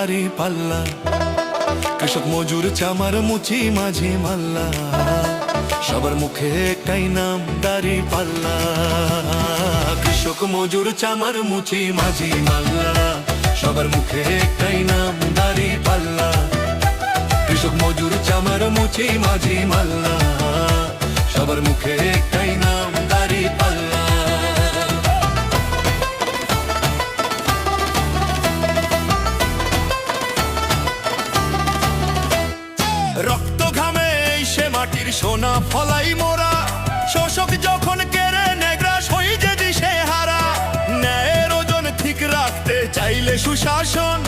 দাড়ি পাল্লা, কৃষক মজুর চামার মুচি মাঝি মাল্লা, সবার মুখে একটাই নাম দাড়ি পাল্লা। কৃষক মজুর চামার মুচি মাঝি মাল্লা, সবার মুখে একটাই নাম দাড়ি পাল্লা। কৃষক মজুর চামার মুচি মাঝি মাল্লা, সবার মুখে একটাই নাম দাড়ি পাল্লা। রক্ত ঘামে সে মাটির সোনা ফলাই মোরা, শোষক যখন কেড়ে নেগ্রাস হই যে দিশে হারা। ন্যায়ের ওজন ঠিক রাখতে চাইলে সুশাসন,